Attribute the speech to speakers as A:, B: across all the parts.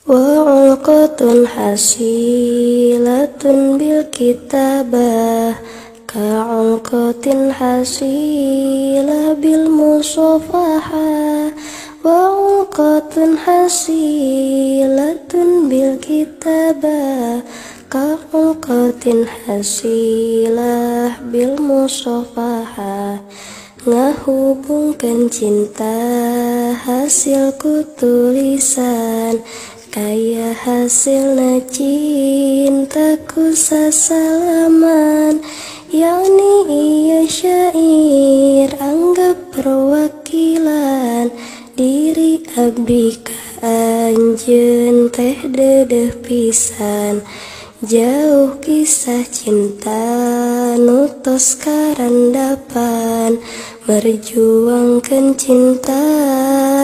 A: Wa'ulqatun hasilatun bil kitabah ka'ulqatin hasilah bil musafahah. Wa'ulqatun hasilatun bil kitabah ka'ulqatin hasilah bil musafahah. Ngahubungkan cinta hasilku tulisan, kaya hasilna cintaku sasalaman. Yakni iya syair anggap perwakilan diri abdi ka anjeun teh dedeh pisan. Jauh kisah cinta nutos karandapan, merjuangkan cinta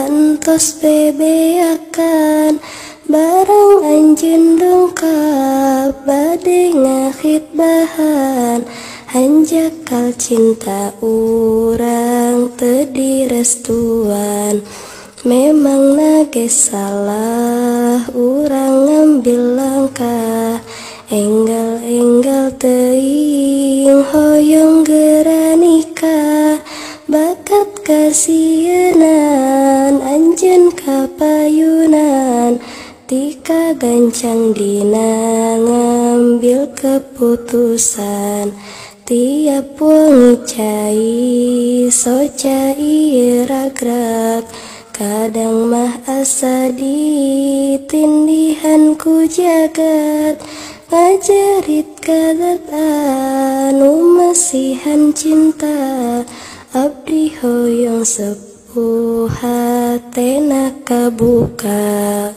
A: entos bebeakan. Barang anjeun dongkap bade ngahitbahan, hanjakal cinta urang teu direstuan. Memang nage salah urang ngambil langkah, enggal-enggal teuing hoyong geura nikah. Bakat kasienan anjeun kapayunan, tika gancang dina ngambil keputusan. Tiap wengi cai so cai rag-rag, kadang mah asa ditindihan ku jagat. Ngajarit kadat anu masihan cinta, abdi hoyong sepuh hatena kabuka.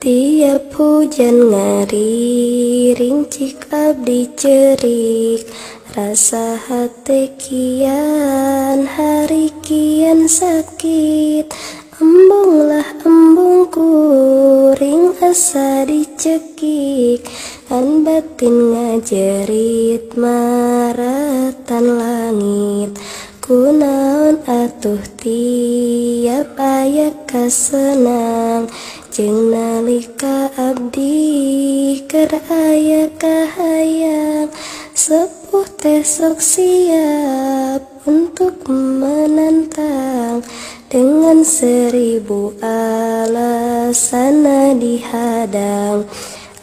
A: Tiap hujan ngariring cik abdi cerik, rasa hate kian hari kian sakit. Embunglah embung kuring asa dicekik, kan batin ngajerit maratan langit. Kunaon atuh tiap aya kasenang, jeung nalika abdi keur aya kahayang. Sepuh teh sok siap untuk menantang, dengan 1000 alasan dihadang.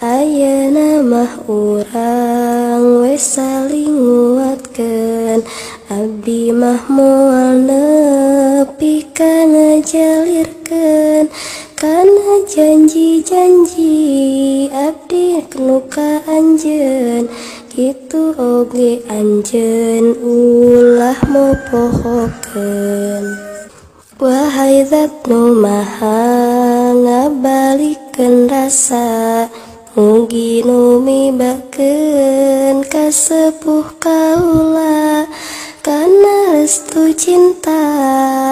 A: Ayeuna mah urang we saling nguatkeun, abdi mah moal nepi ka ngajalirkeun. Kana janji-janji abdi nu ka anjeun, kitu oge anjeun ulah mopohokeun. Wahai zat nu maha ngabalikeun rasa, mugi nu mibakeun ka sepuh kaula. Kana restu cinta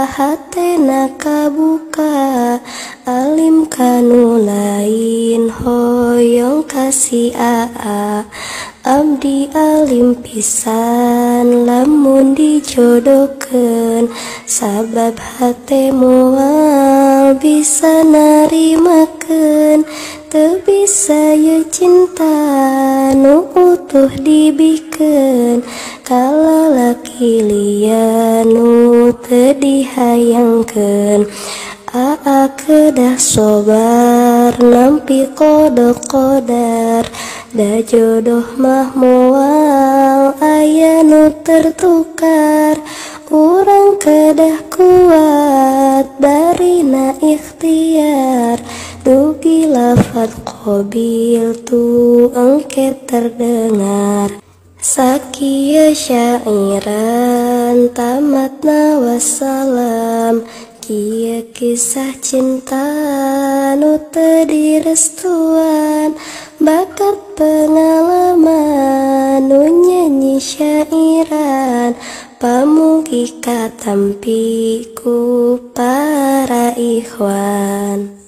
A: hatena kabuka, alim kanu lain hoyong kasih aa. Abdi alim pisan lamun dijodohkeun, sabab hate moal bisa narimakeun. Teu bisa ye cinta nu utuh dibikeun, kalalaki liya nu teu dihayangkeun. Aa kedah sobar nampi qada-qadar, da jodoh mah moal aya nu tertukar. Urang kedah kuat barina ikhtiar, dugi lafad qabil tu engke terdengar. Sakia syairan tamatna wassalam, kieu kisah cinta nu teu direstuan. Bakat pengalaman nu nyanyi syairan, pamugi katampi ku para ikhwan.